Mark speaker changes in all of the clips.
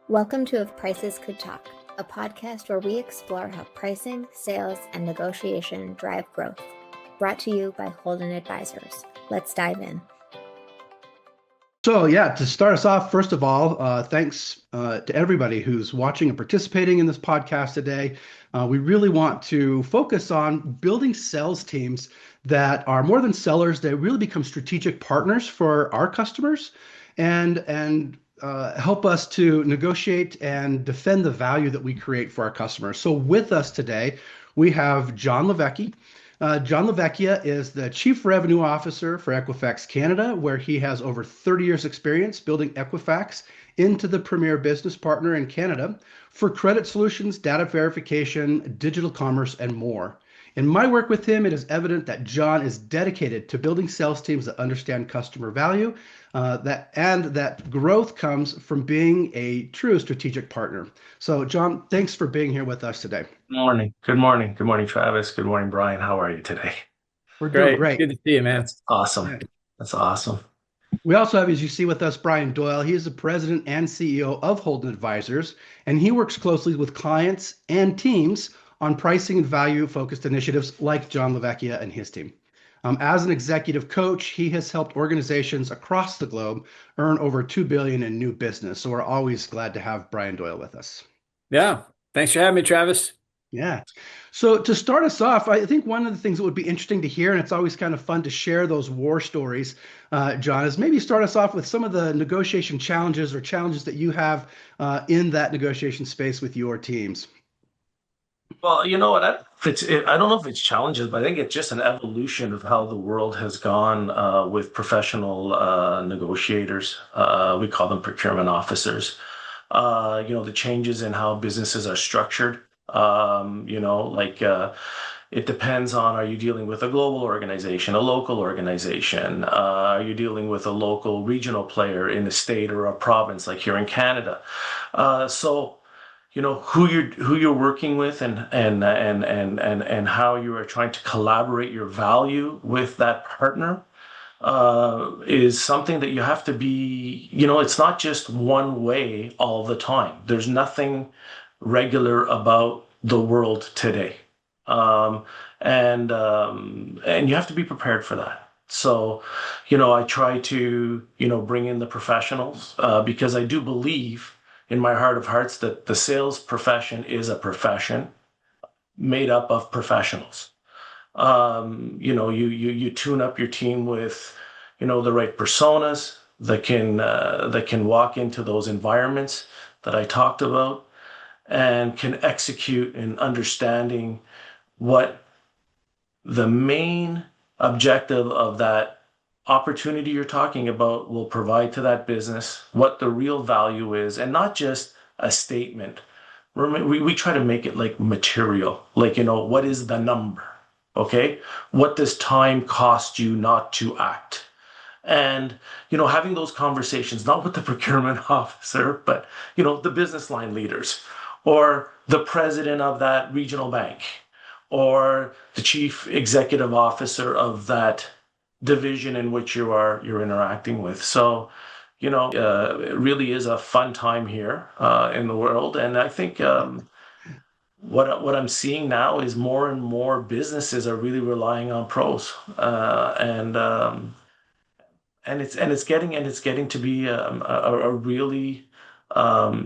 Speaker 1: Welcome to If Prices Could Talk, a podcast where we explore how pricing, sales, and negotiation drive growth. Brought to you by Holden Advisors. Let's dive in.
Speaker 2: So to start us off, first of all, thanks to everybody who's watching and participating in this podcast today. We really want to focus on building sales teams that are more than sellers. They really become strategic partners for our customers and help us to negotiate and defend the value that we create for our customers. So with us today, we have John Lavecchia. John Lavecchia is the Chief Revenue Officer for Equifax Canada, where he has over 30 years experience building Equifax into the premier business partner in Canada for credit solutions, data verification, digital commerce, and more. In my work with him, it is evident that John is dedicated to building sales teams that understand customer value, that growth comes from being a true strategic partner. So, John, thanks for being here with us today.
Speaker 3: Good morning. Good morning. Good morning, Travis. Good morning, Brian. How are you today?
Speaker 2: We're doing great.
Speaker 4: Good to see you, man.
Speaker 3: That's awesome.
Speaker 2: Yeah.
Speaker 3: That's awesome.
Speaker 2: We also have, as you see with us, Brian Doyle. He is the president and CEO of Holden Advisors, and he works closely with clients and teams on pricing and value-focused initiatives like John Lavecchia and his team. As an executive coach, he has helped organizations across the globe earn over $2 billion in new business. So we're always glad to have Brian Doyle with us.
Speaker 4: Yeah. Thanks for having me, Travis.
Speaker 2: Yeah. So to start us off, I think one of the things that would be interesting to hear, and it's always kind of fun to share those war stories, John, is maybe start us off with some of the negotiation challenges or challenges that you have in that negotiation space with your teams.
Speaker 3: Well, you know what? I don't know if it's challenges, but I think it's just an evolution of how the world has gone with professional negotiators. We call them procurement officers. The changes in how businesses are structured. It depends on, are you dealing with a global organization, a local organization? Are you dealing with a local regional player in a state or a province like here in Canada? Who you're working with and how you are trying to collaborate your value with that partner is something that you have to be, it's not just one way all the time. There's nothing regular about the world today. And you have to be prepared for that. So, I try to, bring in the professionals because I do believe in my heart of hearts that the sales profession is a profession made up of professionals. You tune up your team with, the right personas that can walk into those environments that I talked about and can execute in understanding what the main objective of that opportunity you're talking about will provide to that business, what the real value is, and not just a statement. We try to make it like material, like, what is the number? Okay. What does time cost you not to act? And, having those conversations, not with the procurement officer, but, the business line leaders or the president of that regional bank or the chief executive officer of that division in which you're interacting with. So, it really is a fun time here in the world. And I think what I'm seeing now is more and more businesses are really relying on pros, and it's getting to be a really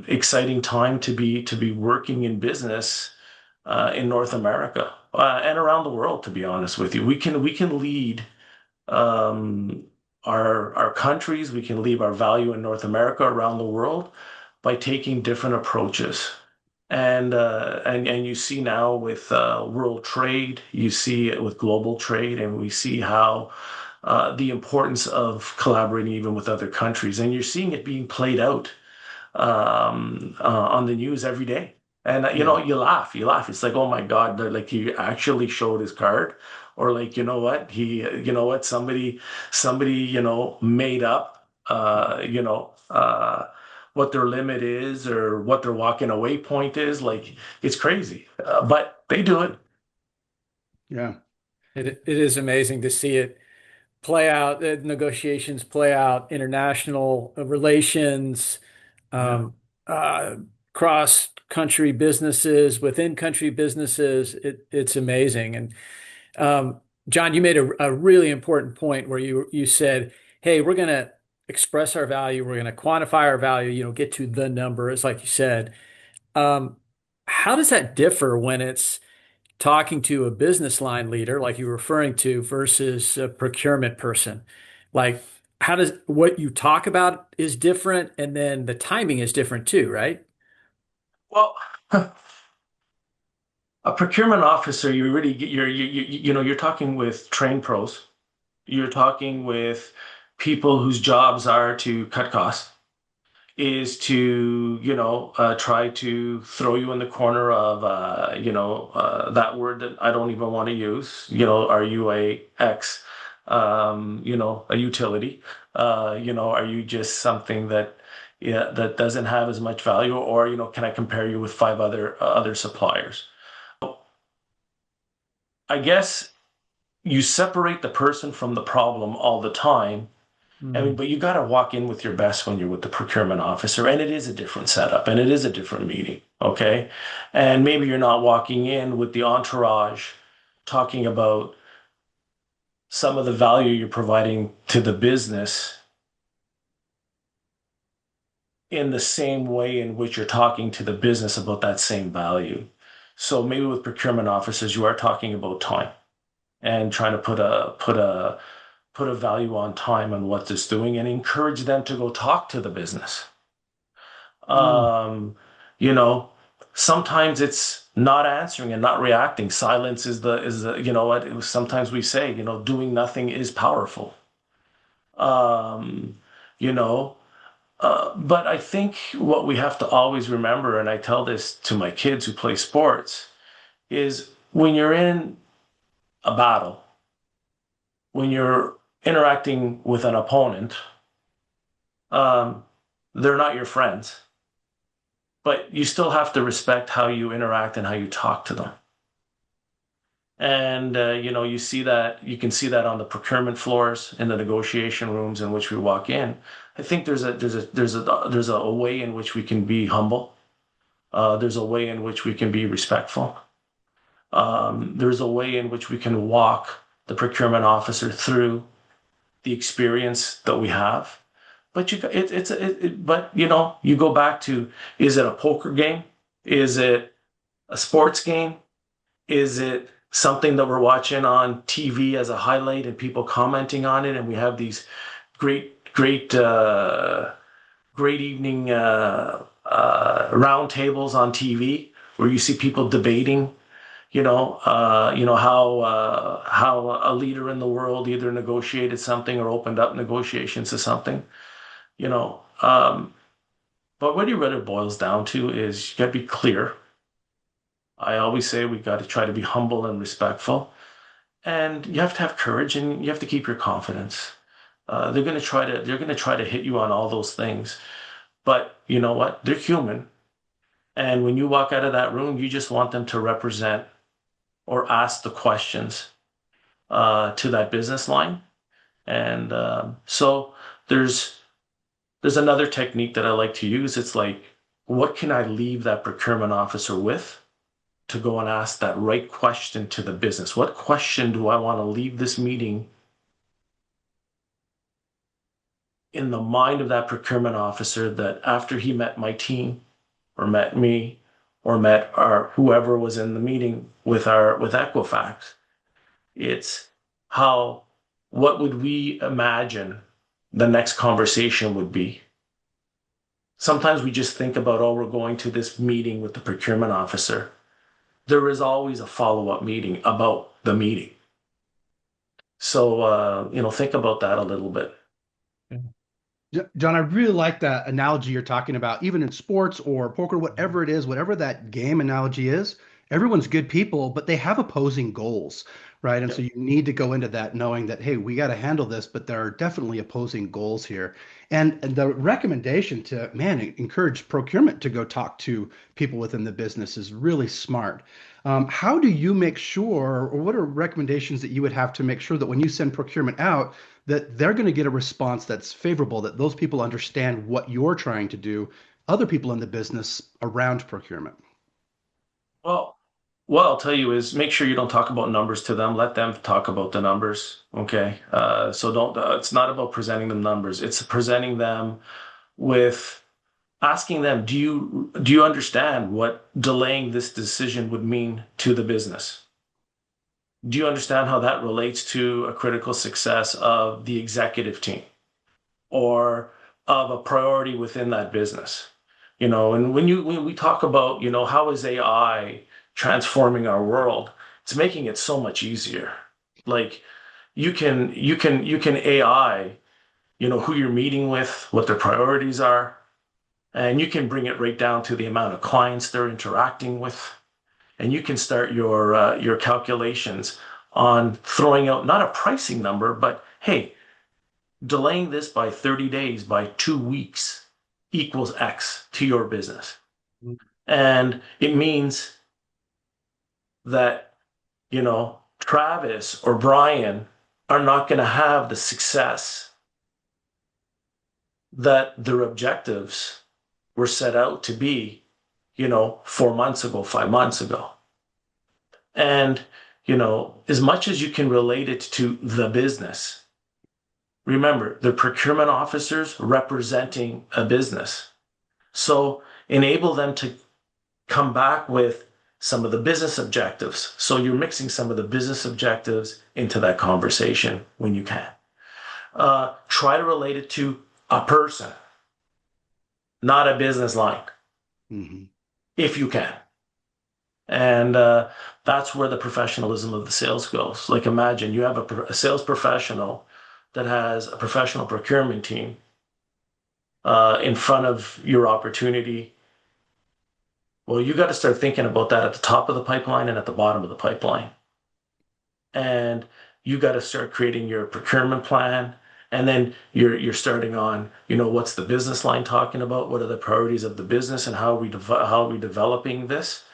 Speaker 3: exciting time to be working in business in North America and around the world. To be honest with you, we can lead our countries, we can leave our value in North America around the world by taking different approaches. And you see now with world trade, you see it with global trade, and we see how the importance of collaborating even with other countries. And you're seeing it being played out on the news every day. And you laugh. It's like, oh my God, like he actually showed his card. Or like, somebody, made up, what their limit is or what their walking away point is. Like, it's crazy, but they do it.
Speaker 2: Yeah.
Speaker 4: It is amazing to see it play out, the negotiations play out, international relations. uh, cross country businesses, within country businesses. It's amazing. And um, John, you made a really important point where you said, "Hey, we're going to express our value. We're going to quantify our value. Get to the number." It's like you said. Um, how does that differ when it's talking to a business line leader, like you're referring to, versus a procurement person? Like, how does what you talk about is different, and then the timing is different too, right?
Speaker 3: Well, a procurement officer, you really you're talking with trained pros. You're talking with people whose jobs are to cut costs, is to try to throw you in the corner of that word that I don't even want to use. Are you a X? A utility? Are you just something that, yeah, that doesn't have as much value, or can I compare you with five other suppliers? I guess you separate the person from the problem all the time. I mean,
Speaker 4: Mm.
Speaker 3: but you got to walk in with your best when you're with the procurement officer, and it is a different setup and it is a different meeting. Okay. And maybe you're not walking in with the entourage talking about some of the value you're providing to the business in the same way in which you're talking to the business about that same value. So maybe with procurement officers, you are talking about time and trying to put a value on time and what it's doing and encourage them to go talk to the business.
Speaker 2: Mm.
Speaker 3: Um, you know, Sometimes it's not answering and not reacting. Silence is the what sometimes we say, doing nothing is powerful. Um, you know, but I think what we have to always remember, and I tell this to my kids who play sports, is when you're in a battle, when you're interacting with an opponent, um, they're not your friends, but you still have to respect how you interact and how you talk to them. And you can see that on the procurement floors in the negotiation rooms in which we walk in. I think there's a way in which we can be humble. There's a way in which we can be respectful. There's a way in which we can walk the procurement officer through the experience that we have. But you go back to, is it a poker game? Is it a sports game? Is it something that we're watching on TV as a highlight and people commenting on it? And we have these great evening round tables on TV where you see people debating, how a leader in the world either negotiated something or opened up negotiations to something, you know. But what it really boils down to is you got to be clear. I always say we got to try to be humble and respectful, and you have to have courage and you have to keep your confidence. They're going to try to hit you on all those things, but you know what? They're human, and when you walk out of that room, you just want them to represent or ask the questions to that business line. And so there's there's another technique that I like to use. It's like, what can I leave that procurement officer with to go and ask that right question to the business? What question do I want to leave this meeting in the mind of that procurement officer, that after he met my team or met me or met our whoever was in the meeting with Equifax, it's how what would we imagine the next conversation would be? Sometimes we just think about, oh, we're going to this meeting with the procurement officer. There is always a follow-up meeting about the meeting. So, think about that a little bit.
Speaker 2: John, I really like that analogy you're talking about, even in sports or poker, whatever it is, whatever that game analogy is, everyone's good people, but they have opposing goals, right? And
Speaker 3: Yeah.
Speaker 2: so you need to go into that knowing that, hey, we got to handle this, but there are definitely opposing goals here. And the recommendation to, man, encourage procurement to go talk to people within the business is really smart. How do you make sure, or what are recommendations that you would have to make sure that when you send procurement out, that they're going to get a response that's favorable, that those people understand what you're trying to do other people in the business around procurement?
Speaker 3: Well, what I'll tell you is make sure you don't talk about numbers to them. Let them talk about the numbers. Okay. So don't, it's not about presenting them numbers. It's presenting them with asking them, do you understand what delaying this decision would mean to the business? Do you understand how that relates to a critical success of the executive team or of a priority within that business? And when we talk about, how is AI transforming our world, it's making it so much easier. Like you can AI, who you're meeting with, what their priorities are, and you can bring it right down to the amount of clients they're interacting with, and you can start your calculations on throwing out not a pricing number, but hey, delaying this by 30 days, by 2 weeks equals X to your business. And it means that, Travis or Brian are not going to have the success that their objectives were set out to be, 4 months ago, 5 months ago. And, as much as you can relate it to the business, remember, the procurement officers representing a business. So enable them to come back with some of the business objectives. So you're mixing some of the business objectives into that conversation when you can. Try to relate it to a person, not a business line, if you can. And that's where the professionalism of the sales goes. Like imagine you have a sales professional that has a professional procurement team in front of your opportunity. Well, you got to start thinking about that at the top of the pipeline and at the bottom of the pipeline. And you got to start creating your procurement plan. And then you're starting on, what's the business line talking about? What are the priorities of the business and how are we developing this?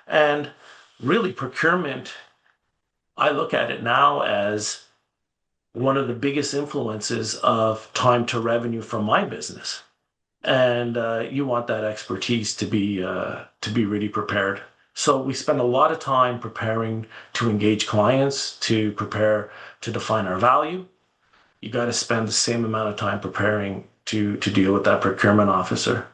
Speaker 3: And really procurement, I look at it now as one of the biggest influences of time to revenue from my business. And you want that expertise to be really prepared. So we spend a lot of time preparing to engage clients, to prepare to define our value. You got to spend the same amount of time preparing to deal with that procurement officer.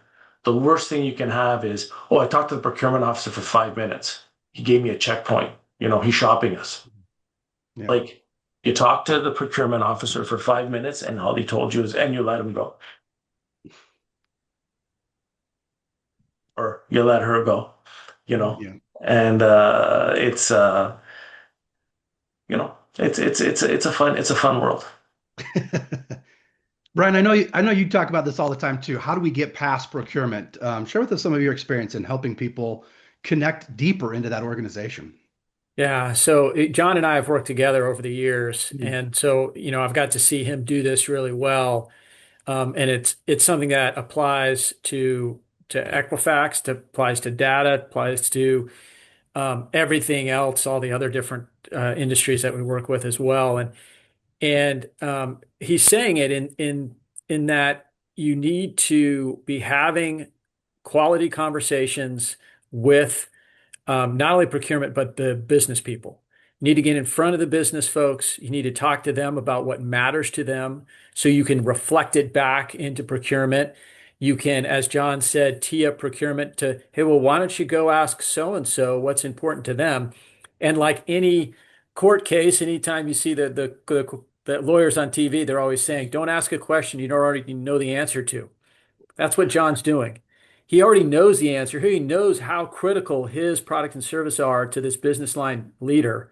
Speaker 3: The worst thing you can have is, oh, I talked to the procurement officer for 5 minutes. He gave me a checkpoint. He's shopping us. Yeah. Like you talk to the procurement officer for 5 minutes and all he told you is, and you let him go. Or you let her go, Yeah. And it's it's a fun world.
Speaker 2: Brian, I know you talk about this all the time too. How do we get past procurement? Share with us some of your experience in helping people connect deeper into that organization.
Speaker 4: Yeah, so John and I have worked together over the years, and so I've got to see him do this really well, and it's something that applies to Equifax, that applies to data, applies to everything else, all the other different industries that we work with as well, and he's saying it in that you need to be having quality conversations with not only procurement, but the business people. You need to get in front of the business folks. You need to talk to them about what matters to them so you can reflect it back into procurement. You can, as John said, tee up procurement to, hey, well, why don't you go ask so-and-so what's important to them? And like any court case, anytime you see the lawyers on TV, they're always saying, don't ask a question you don't already know the answer to. That's what John's doing. He already knows the answer. He knows how critical his product and service are to this business line leader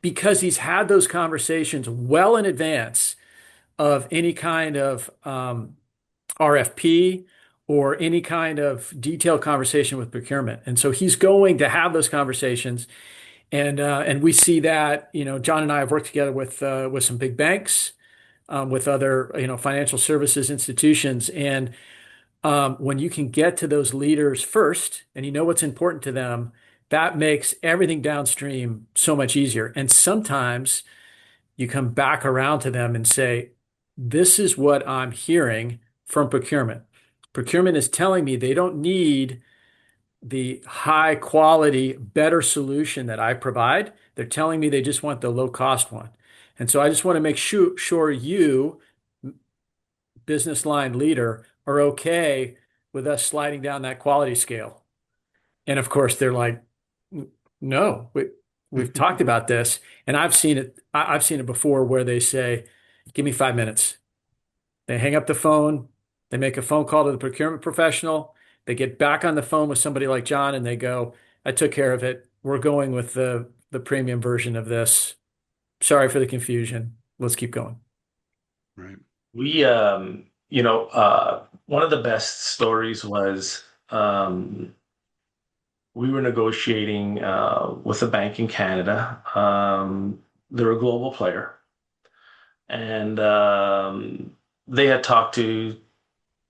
Speaker 4: because he's had those conversations well in advance of any kind of RFP or any kind of detailed conversation with procurement. And so he's going to have those conversations. And we see that, John and I have worked together with some big banks, with other, financial services institutions. And when you can get to those leaders first and you know what's important to them, that makes everything downstream so much easier. And sometimes you come back around to them and say, this is what I'm hearing from procurement. Procurement is telling me they don't need the high quality, better solution that I provide. They're telling me they just want the low cost one. And so I just want to make sure you, business line leader, are okay with us sliding down that quality scale. And of course, they're like, no, we've talked about this. And I've seen it. I've seen it before where they say, give me 5 minutes. They hang up the phone. They make a phone call to the procurement professional. They get back on the phone with somebody like John and they go, I took care of it. We're going with the premium version of this. Sorry for the confusion. Let's keep going.
Speaker 2: Right.
Speaker 3: We, one of the best stories was we were negotiating with a bank in Canada. They're a global player, and they had talked to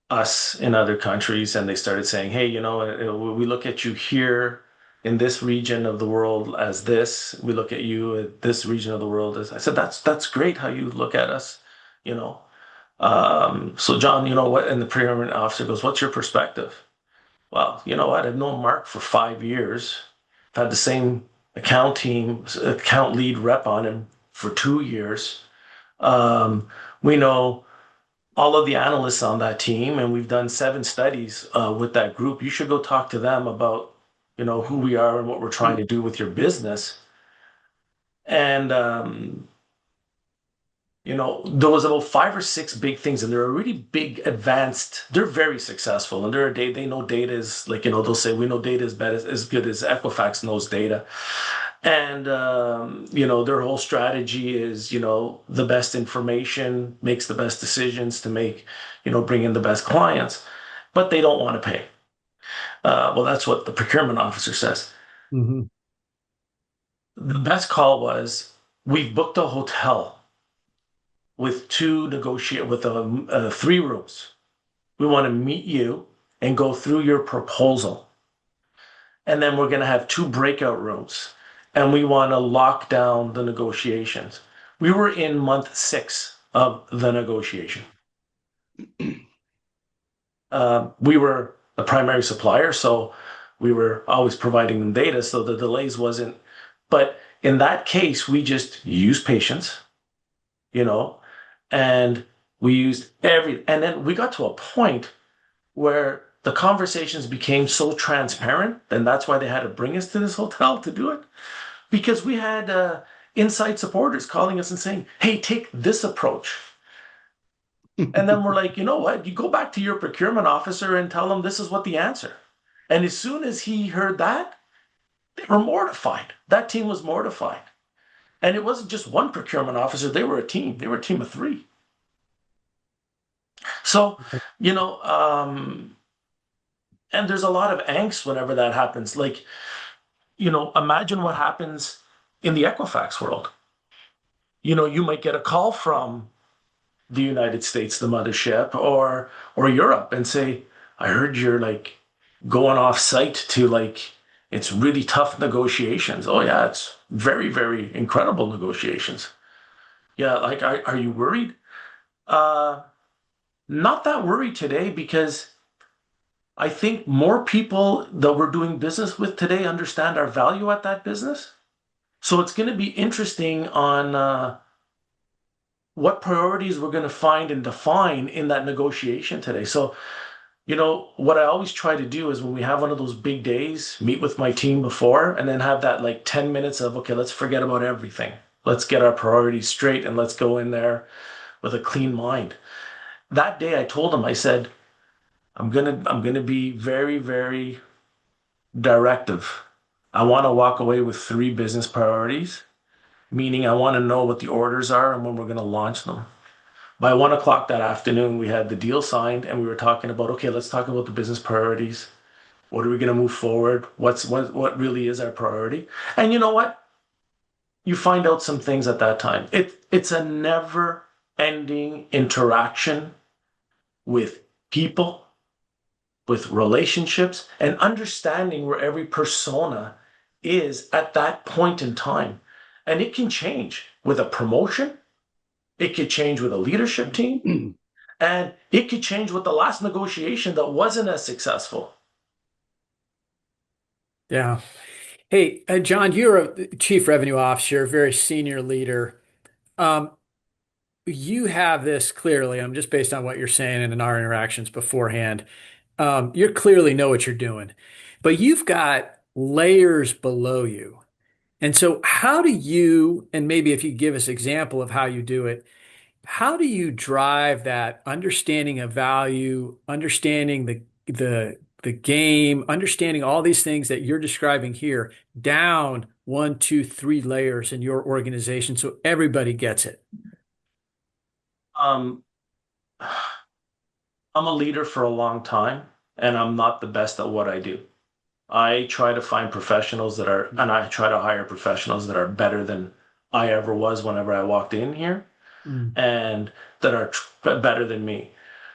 Speaker 3: us in other countries, and they started saying, "Hey, we look at you here in this region of the world as this. We look at you at this region of the world as." I said, "That's great how you look at us, you know." So John, you know what? And the procurement officer goes, "What's your perspective?" Well, you know what? I've known Mark for 5 years. I've had the same account lead rep on him for 2 years. We know all of the analysts on that team, and we've done 7 studies with that group. You should go talk to them about, who we are and what we're trying to do with your business. And there was about 5 or 6 big things, and they're really big, advanced. They're very successful, and they know data is like, they'll say, we know data is better, as good as Equifax knows data. And, their whole strategy is, the best information makes the best decisions to make, bring in the best clients, but they don't want to pay. Well, that's what the procurement officer says.
Speaker 4: Mm-hmm.
Speaker 3: The best call was, we've booked a hotel with 3 rooms. We want to meet you and go through your proposal. And then we're going to have 2 breakout rooms. And we want to lock down the negotiations. We were in month 6 of the negotiation. We were the primary supplier, so we were always providing them data, so the delays wasn't. But in that case, we just used patience, and we used and then we got to a point where the conversations became so transparent, and that's why they had to bring us to this hotel to do it, because we had inside supporters calling us and saying, "Hey, take this approach." And then we're like, you know what? You go back to your procurement officer and tell them this is what the answer. And as soon as he heard that, they were mortified. That team was mortified. And it wasn't just one procurement officer. They were a team. They were a team of 3. So, and there's a lot of angst whenever that happens. Like, imagine what happens in the Equifax world. You might get a call from the United States, the mothership, or Europe, and say, "I heard you're like going off site to it's really tough negotiations." "Oh yeah, it's very, very incredible negotiations." "Yeah, are you worried?" Not that worried today, because I think more people that we're doing business with today understand our value at that business. So it's going to be interesting on what priorities we're going to find and define in that negotiation today. So, what I always try to do is, when we have one of those big days, meet with my team before, and then have that 10 minutes of, okay, let's forget about everything. Let's get our priorities straight, and let's go in there with a clean mind. That day I told them, I said, I'm gonna be very, very directive. I want to walk away with 3 business priorities, meaning I want to know what the orders are and when we're going to launch them. By 1 o'clock that afternoon, we had the deal signed, and we were talking about, okay, let's talk about the business priorities. What are we going to move forward? What really is our priority? And you know what? You find out some things at that time. It's a never-ending interaction with people, with relationships, and understanding where every persona is at that point in time. And it can change with a promotion. It could change with a leadership team. And it could change with the last negotiation that wasn't as successful.
Speaker 4: Yeah. Hey, John, you're a chief revenue officer, very senior leader. Um, you have this clearly, I'm just based on what you're saying and in our interactions beforehand. You clearly know what you're doing, but you've got layers below you. And so how do you, and maybe if you give us example of how you do it, how do you drive that understanding of value, understanding the game, understanding all these things that you're describing here down one, two, three layers in your organization so everybody gets it?
Speaker 3: Um, I'm a leader for a long time, and I'm not the best at what I do. I try to find professionals that are, and I try to hire professionals that are better than I ever was whenever I walked in here,
Speaker 4: Mm.
Speaker 3: and that are better than me.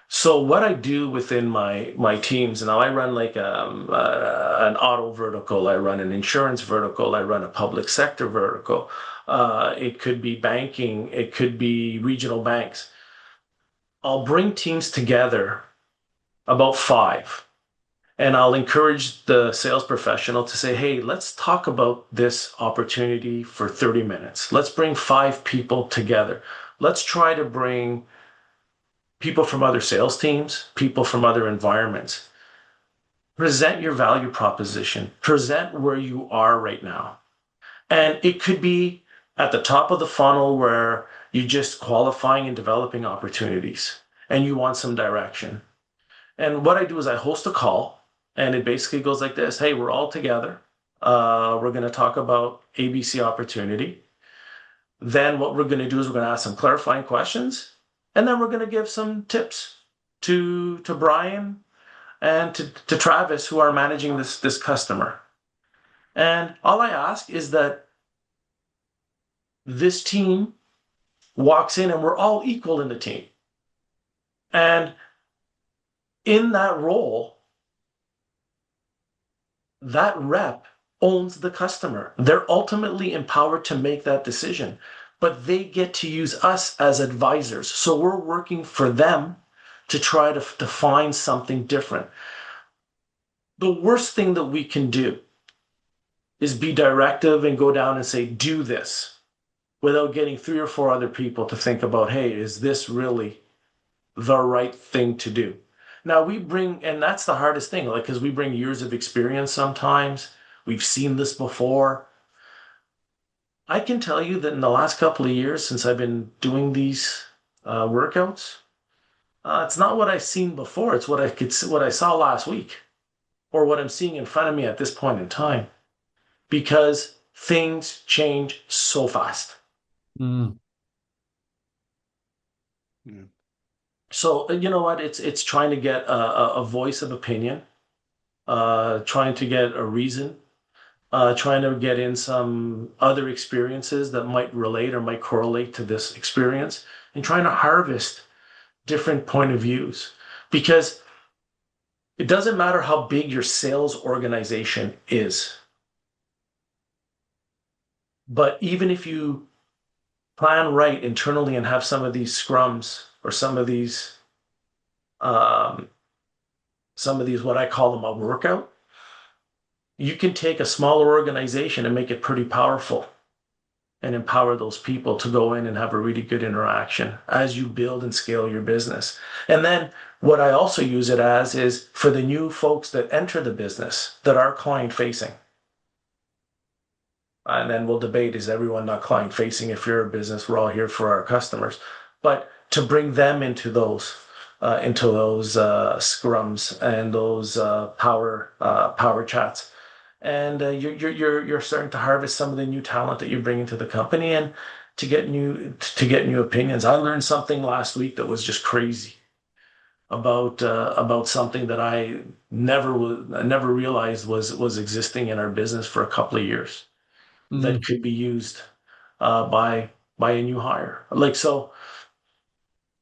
Speaker 3: So what I do within my teams, and now I run like an auto vertical, I run an insurance vertical, I run a public sector vertical. It could be banking, it could be regional banks. I'll bring teams together, about five, and I'll encourage the sales professional to say, hey, let's talk about this opportunity for 30 minutes. Let's bring five people together. Let's try to bring people from other sales teams, people from other environments. Present your value proposition, present where you are right now. And it could be at the top of the funnel where you're just qualifying and developing opportunities and you want some direction. And what I do is I host a call, and it basically goes like this. Hey, we're all together. We're going to talk about ABC opportunity. Then what we're going to do is we're going to ask some clarifying questions, and then we're going to give some tips to Brian and to Travis, who are managing this customer. And all I ask is that this team walks in and we're all equal in the team. And in that role, that rep owns the customer. They're ultimately empowered to make that decision, but they get to use us as advisors. So we're working for them to try to find something different. The worst thing that we can do is be directive and go down and say, do this, without getting three or four other people to think about, hey, is this really the right thing to do? Now we bring, and that's the hardest thing, like, because we bring years of experience sometimes. We've seen this before. I can tell you that in the last couple of years, since I've been doing these workouts, it's not what I've seen before. It's what I saw last week, or what I'm seeing in front of me at this point in time, because things change so fast.
Speaker 4: Mm.
Speaker 2: Yeah.
Speaker 3: So you know what? It's trying to get a voice of opinion, trying to get a reason, trying to get in some other experiences that might relate or might correlate to this experience, and trying to harvest different point of views. Because it doesn't matter how big your sales organization is, but even if you plan right internally and have some of these scrums or um, some of these what I call them a workout, you can take a smaller organization and make it pretty powerful and empower those people to go in and have a really good interaction as you build and scale your business. And then what I also use it as is for the new folks that enter the business that are client facing. And then we'll debate, is everyone not client facing? If you're a business, we're all here for our customers. But to bring them into those scrums and those power chats, and you're starting to harvest some of the new talent that you bring into the company, and to get new opinions. I learned something last week that was just crazy about something that I never realized was existing in our business for a couple of years, that
Speaker 4: Mm.
Speaker 3: could be used by a new hire. Like, so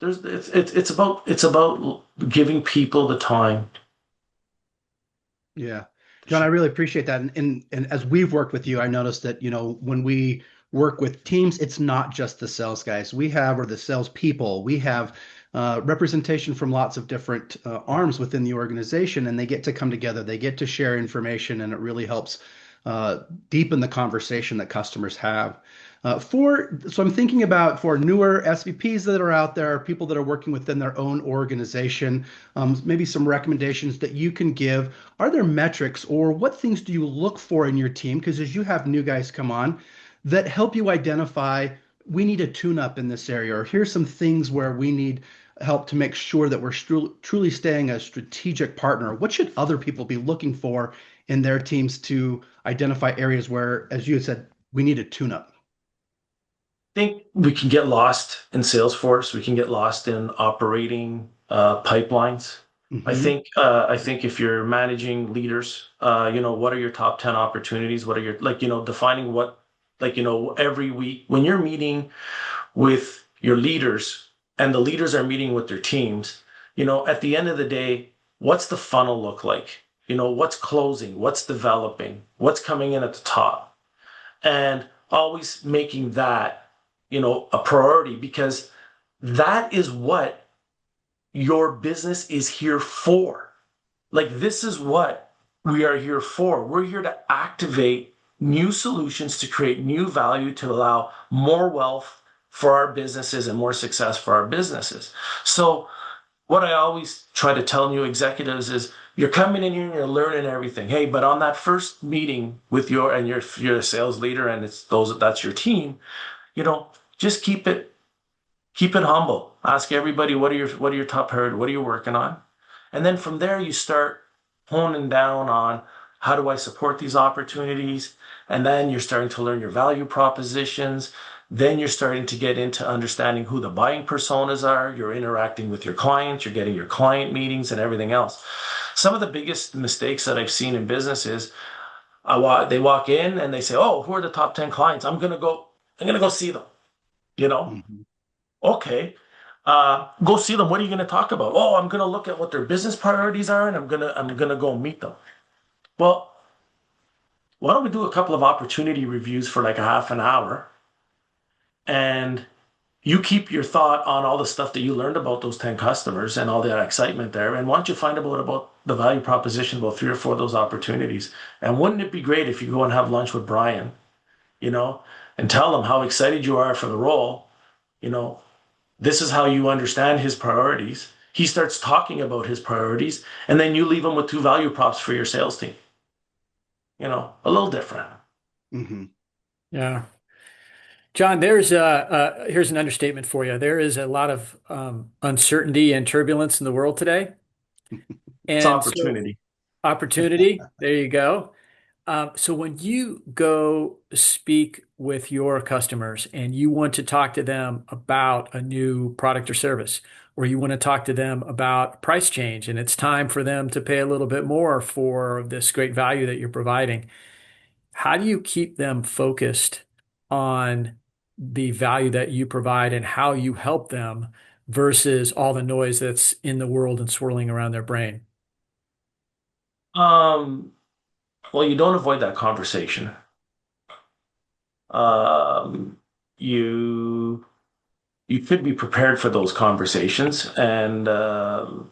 Speaker 3: there's it's about giving people the time.
Speaker 2: Yeah. John, I really appreciate that. And as we've worked with you, I noticed that, when we work with teams, it's not just the sales guys we have or the sales people. We have representation from lots of different arms within the organization, and they get to come together, they get to share information, and it really helps deepen the conversation that customers have. So I'm thinking about for newer SVPs that are out there, people that are working within their own organization, maybe some recommendations that you can give. Are there metrics or what things do you look for in your team? Because as you have new guys come on, that help you identify, we need a tune-up in this area, or here's some things where we need help to make sure that we're truly staying a strategic partner. What should other people be looking for in their teams to identify areas where, as you had said, we need a tune-up?
Speaker 3: I think we can get lost in Salesforce. We can get lost in operating pipelines.
Speaker 2: Mm-hmm.
Speaker 3: I think if you're managing leaders, what are your top 10 opportunities? What are your, defining what, every week when you're meeting with your leaders and the leaders are meeting with their teams, at the end of the day, what's the funnel look like? What's closing? What's developing? What's coming in at the top? And always making that, a priority, because that is what your business is here for. This is what we are here for. We're here to activate new solutions to create new value to allow more wealth for our businesses and more success for our businesses. So what I always try to tell new executives is you're coming in here and you're learning everything. Hey, but on that first meeting with you're a sales leader and that's your team, just keep it humble. Ask everybody, what are your top priorities? What are you working on? And then from there, you start honing down on how do I support these opportunities? And then you're starting to learn your value propositions. Then you're starting to get into understanding who the buying personas are. You're interacting with your clients. You're getting your client meetings and everything else. Some of the biggest mistakes that I've seen in business is they walk in and they say, "Oh, who are the top 10 clients? I'm gonna go see them."
Speaker 2: Mm-hmm.
Speaker 3: Okay, go see them. What are you going to talk about? Oh, I'm going to look at what their business priorities are, and I'm gonna go meet them. Well, why don't we do a couple of opportunity reviews for like a half an hour, and you keep your thought on all the stuff that you learned about those 10 customers and all that excitement there, and why don't you find out about the value proposition about 3 or 4 of those opportunities? And wouldn't it be great if you go and have lunch with Brian, and tell him how excited you are for the role, this is how you understand his priorities. He starts talking about his priorities, and then you leave him with 2 value props for your sales team. A little different.
Speaker 2: Mm-hmm.
Speaker 4: Yeah. John, here's an understatement for you. There is a lot of uncertainty and turbulence in the world today.
Speaker 3: It's
Speaker 4: And so
Speaker 3: opportunity.
Speaker 4: opportunity, there you go. So when you go speak with your customers and you want to talk to them about a new product or service, or you want to talk to them about price change, and it's time for them to pay a little bit more for this great value that you're providing, how do you keep them focused on the value that you provide and how you help them versus all the noise that's in the world and swirling around their brain?
Speaker 3: Um, well, you don't avoid that conversation. Um, you you could be prepared for those conversations, and and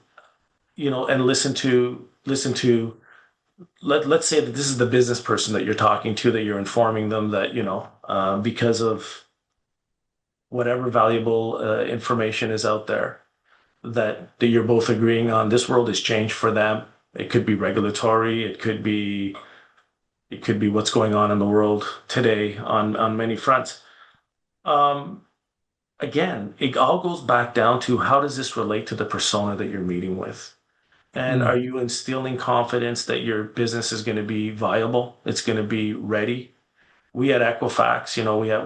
Speaker 3: listen to let's say that this is the business person that you're talking to, that you're informing them that because of whatever valuable information is out there, that you're both agreeing on. This world has changed for them. It could be regulatory, it could be what's going on in the world today on many fronts. um Again, it all goes back down to how does this relate to the persona that you're meeting with? And are
Speaker 4: Mm.
Speaker 3: you instilling confidence that your business is going to be viable? It's going to be ready. We at Equifax,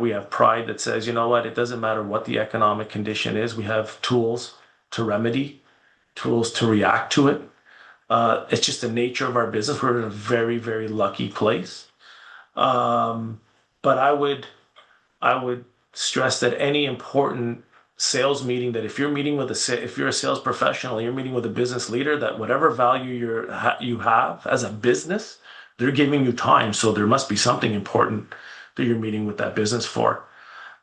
Speaker 3: we have pride that says, you know what, it doesn't matter what the economic condition is. We have tools to remedy, tools to react to it. It's just the nature of our business. We're in a very, very lucky place. Um, but I would stress that any important sales meeting, that if you're meeting with if you're a sales professional, you're meeting with a business leader, that whatever value you have as a business, they're giving you time. So there must be something important that you're meeting with that business for.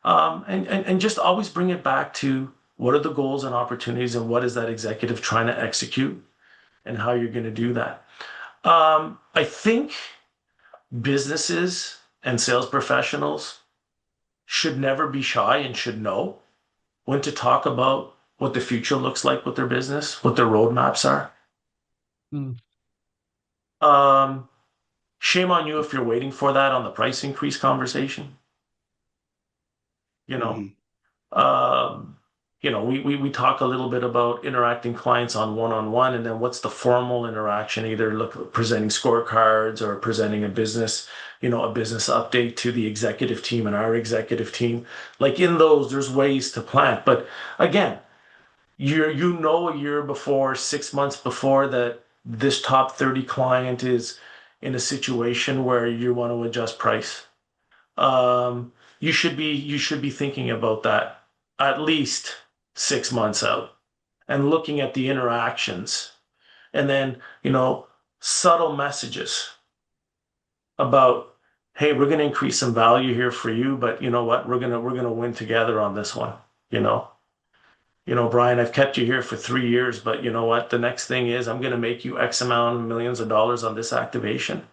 Speaker 3: And just always bring it back to what are the goals and opportunities, and what is that executive trying to execute, and how you're going to do that. I think businesses and sales professionals should never be shy and should know when to talk about what the future looks like with their business, what their roadmaps are.
Speaker 4: Mm.
Speaker 3: Shame on you if you're waiting for that on the price increase conversation. You know, um, we talk a little bit about interacting clients on one-on-one, and then what's the formal interaction? Either presenting scorecards or presenting a business update to the executive team and our executive team. Like in those, there's ways to plan. But again, a year before, 6 months before, that this top 30 client is in a situation where you want to adjust price. You should be thinking about that at least 6 months out and looking at the interactions, and then subtle messages about, hey, we're going to increase some value here for you, but you know what, we're gonna win together on this one. Brian, I've kept you here for 3 years, but you know what, the next thing is I'm going to make you X amount of millions of dollars on this activation,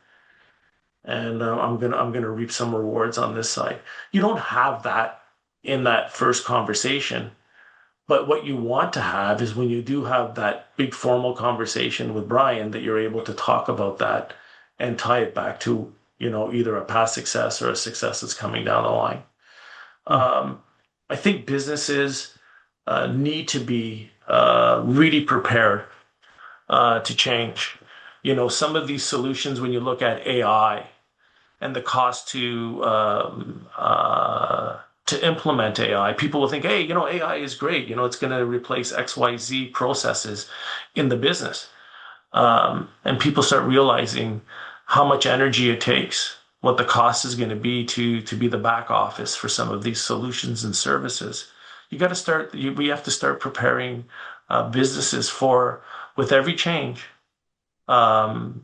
Speaker 3: and I'm gonna reap some rewards on this side. You don't have that in that first conversation, but what you want to have is when you do have that big formal conversation with Brian, that you're able to talk about that and tie it back to either a past success or a success that's coming down the line. I think businesses need to be really prepared to change. Some of these solutions, when you look at AI and the cost to implement AI, people will think, hey, AI is great. It's going to replace XYZ processes in the business. And people start realizing how much energy it takes, what the cost is going to be to be the back office for some of these solutions and services. We have to start preparing businesses for, with every change, comes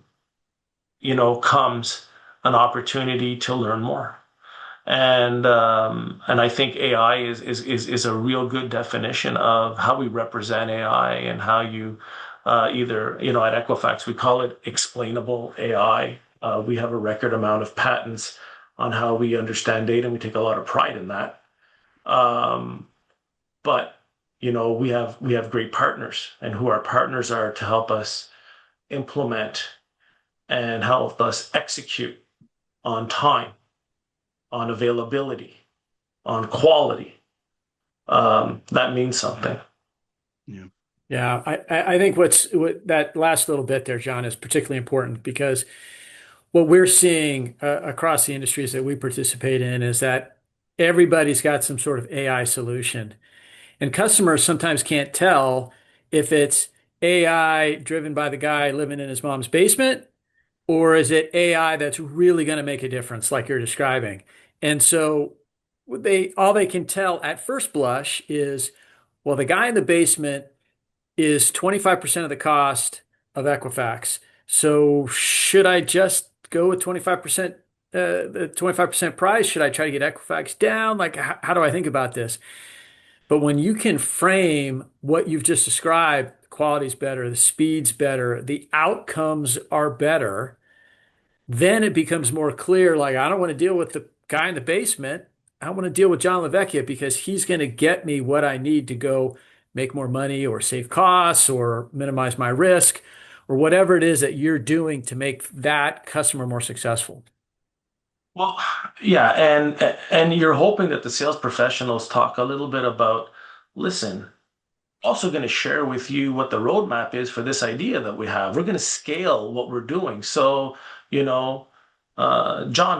Speaker 3: an opportunity to learn more. And I think AI is a real good definition of how we represent AI, and how you either, at Equifax, we call it explainable AI. We have a record amount of patents on how we understand data, and we take a lot of pride in that. But we have great partners, and who our partners are to help us implement and help us execute on time, on availability, on quality. That means something.
Speaker 2: Yeah.
Speaker 4: Yeah, I think what that last little bit there, John, is particularly important, because what we're seeing across the industries that we participate in is that everybody's got some sort of AI solution. And customers sometimes can't tell if it's AI driven by the guy living in his mom's basement, or is it AI that's really going to make a difference, like you're describing. And so all they can tell at first blush is, well, the guy in the basement is 25% of the cost of Equifax. So should I just go with 25%, the 25% price? Should I try to get Equifax down? Like, how do I think about this? But when you can frame what you've just described, the quality's better, the speed's better, the outcomes are better, then it becomes more clear. Like, I don't want to deal with the guy in the basement. I want to deal with John Lavecchia, because he's going to get me what I need to go make more money, or save costs, or minimize my risk, or whatever it is that you're doing to make that customer more successful.
Speaker 3: Well, yeah, and you're hoping that the sales professionals talk a little bit about, listen, also going to share with you what the roadmap is for this idea that we have. We're going to scale what we're doing. So, John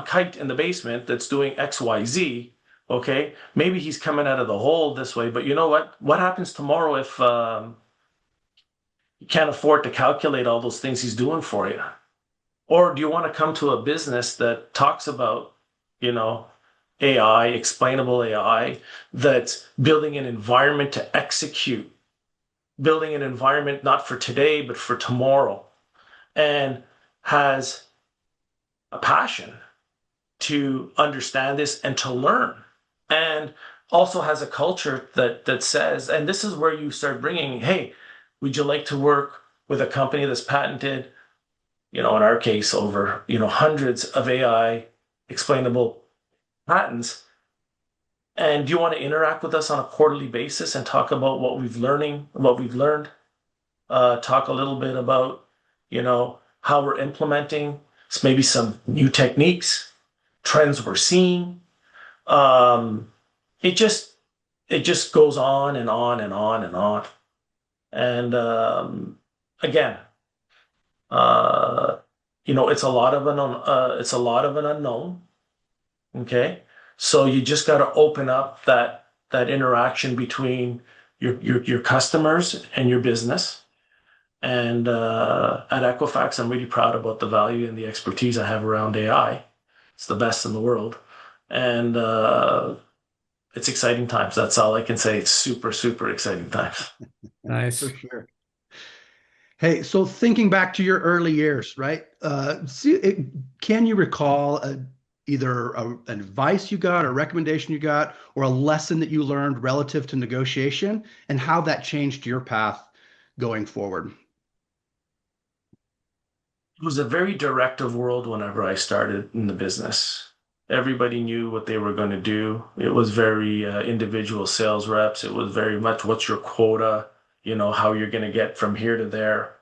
Speaker 3: Kite in the basement that's doing XYZ, okay, maybe he's coming out of the hole this way, but you know what? What happens tomorrow if you can't afford to calculate all those things he's doing for you? Or do you want to come to a business that talks about, AI, explainable AI, that's building an environment to execute, building an environment not for today, but for tomorrow, and has a passion to understand this and to learn, and also has a culture that says, and this is where you start bringing, hey, would you like to work with a company that's patented, in our case, over, hundreds of AI explainable patents? And do you want to interact with us on a quarterly basis and talk about what we've learned? Talk a little bit about, how we're implementing maybe some new techniques, trends we're seeing. Um, it just it just goes on and on and on and on. And again, uh, it's a lot of an unknown. Okay, so you just got to open up that interaction between your customers and your business. And at Equifax, I'm really proud about the value and the expertise I have around AI. It's the best in the world, and it's exciting times. That's all I can say. It's super, super exciting times.
Speaker 4: Nice.
Speaker 2: For sure. Hey, so thinking back to your early years, right? Can you recall either an advice you got, a recommendation you got, or a lesson that you learned relative to negotiation and how that changed your path going forward?
Speaker 3: It was a very directive world whenever I started in the business. Everybody knew what they were going to do. It was very individual sales reps. It was very much what's your quota, how you're going to get from here to there.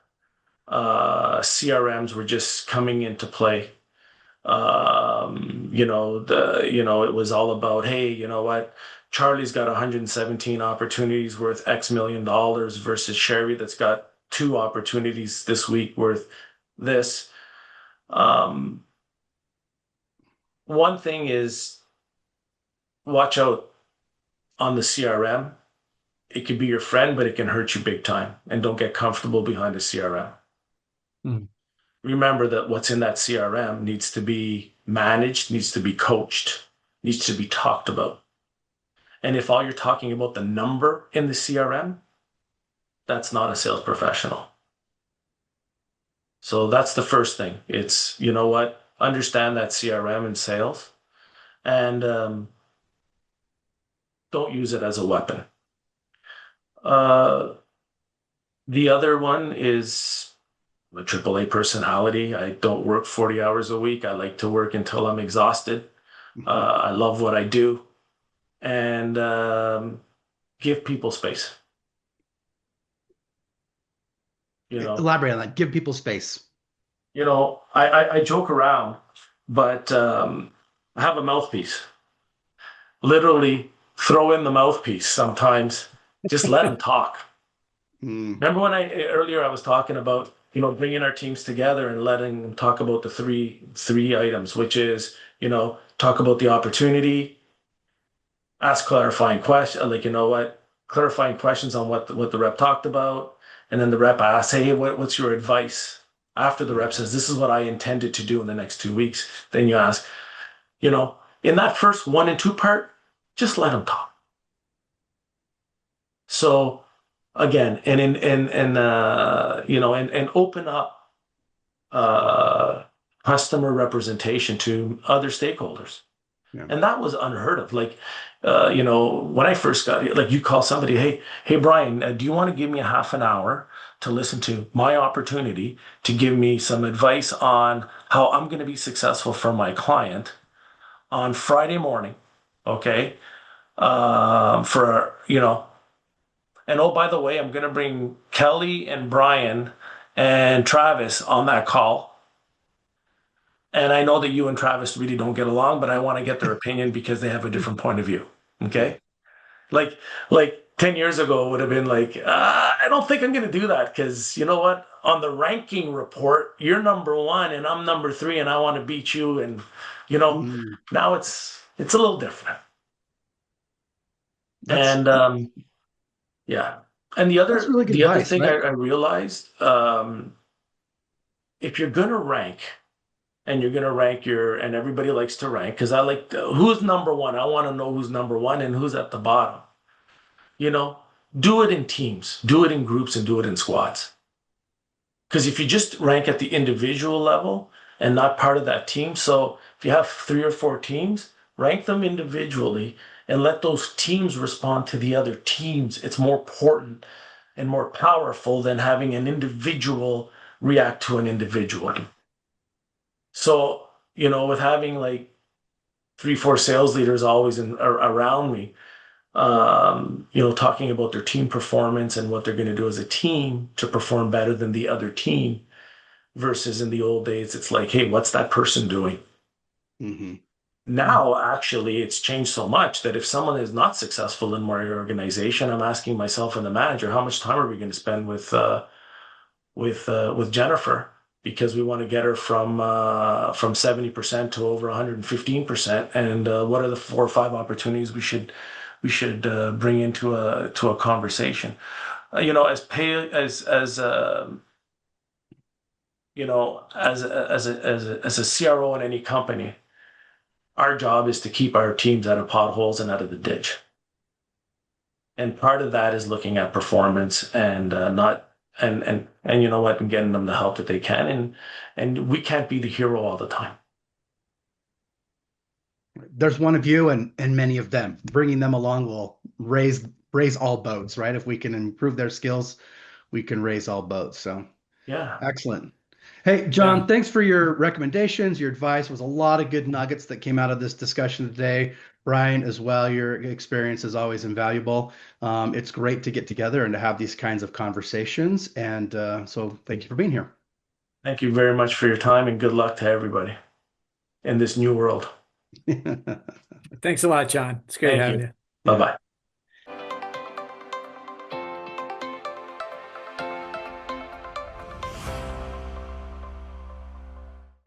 Speaker 3: CRMs were just coming into play. It was all about, hey, you know what? Charlie's got 117 opportunities worth X million dollars versus Sherry that's got 2 opportunities this week worth this. Um, One thing is watch out on the CRM. It could be your friend, but it can hurt you big time. And don't get comfortable behind a CRM.
Speaker 4: Mm.
Speaker 3: Remember that what's in that CRM needs to be managed, needs to be coached, needs to be talked about. And if all you're talking about the number in the CRM, that's not a sales professional. So that's the first thing. It's, you know what? Understand that CRM in sales and don't use it as a weapon. Uh, the other one is a AAA personality. I don't work 40 hours a week. I like to work until I'm exhausted. I love what I do and give people space.
Speaker 2: Elaborate on that. Give people space.
Speaker 3: I joke around, but I have a mouthpiece. Literally throw in the mouthpiece sometimes. Just let them talk. Remember when earlier I was talking about bringing our teams together and letting them talk about the three items, which is talk about the opportunity, ask clarifying questions, clarifying questions on what the rep talked about, and then the rep asks, hey, what's your advice? After the rep says, this is what I intended to do in the next 2 weeks, then you ask, in that first 1 and 2 part, just let them talk. So again, and open up customer representation to other stakeholders. Yeah. And that was unheard of. When I first got here, you call somebody, hey, Brian, do you want to give me a half an hour to listen to my opportunity to give me some advice on how I'm going to be successful for my client on Friday morning? Okay. And oh, by the way, I'm going to bring Kelly and Brian and Travis on that call. And I know that you and Travis really don't get along, but I want to get their opinion because they have a different point of view. Okay. Like 10 years ago, it would have been I don't think I'm going to do that because you know what? On the ranking report, you're number 1 and I'm number 3 and I want to beat you. And, now it's a little different. Yeah. And the other thing, right? I realized, if you're going to rank and you're going to rank and everybody likes to rank because I like who's number 1. I want to know who's number 1 and who's at the bottom. Do it in teams, do it in groups, and do it in squads. Because if you just rank at the individual level and not part of that team, so if you have 3 or 4 teams, rank them individually and let those teams respond to the other teams. It's more important and more powerful than having an individual react to an individual. So, with having like 3, 4 sales leaders always around me, talking about their team performance and what they're going to do as a team to perform better than the other team, versus in the old days, it's like, hey, what's that person doing?
Speaker 2: Mm-hmm.
Speaker 3: Now, actually, it's changed so much that if someone is not successful in my organization, I'm asking myself and the manager, how much time are we going to spend with Jennifer? Because we want to get her from 70% to over 115%. And what are the 4 or 5 opportunities we should bring into a conversation? As pay as a CRO in any company, our job is to keep our teams out of potholes and out of the ditch. And part of that is looking at performance and not and you know what, and getting them the help that they can. And we can't be the hero all the time.
Speaker 2: There's one of you and many of them. Bringing them along will raise all boats, right? If we can improve their skills, we can raise all boats. So
Speaker 3: Yeah.
Speaker 2: excellent. Hey, John,
Speaker 4: Yeah.
Speaker 2: thanks for your recommendations, your advice. There was a lot of good nuggets that came out of this discussion today. Brian, as well, your experience is always invaluable. It's great to get together and to have these kinds of conversations. And so thank you for being here.
Speaker 3: Thank you very much for your time, and good luck to everybody in this new world.
Speaker 4: Thanks a lot, John. It's great
Speaker 3: Thank
Speaker 4: having
Speaker 3: you.
Speaker 4: you.
Speaker 3: Bye-bye.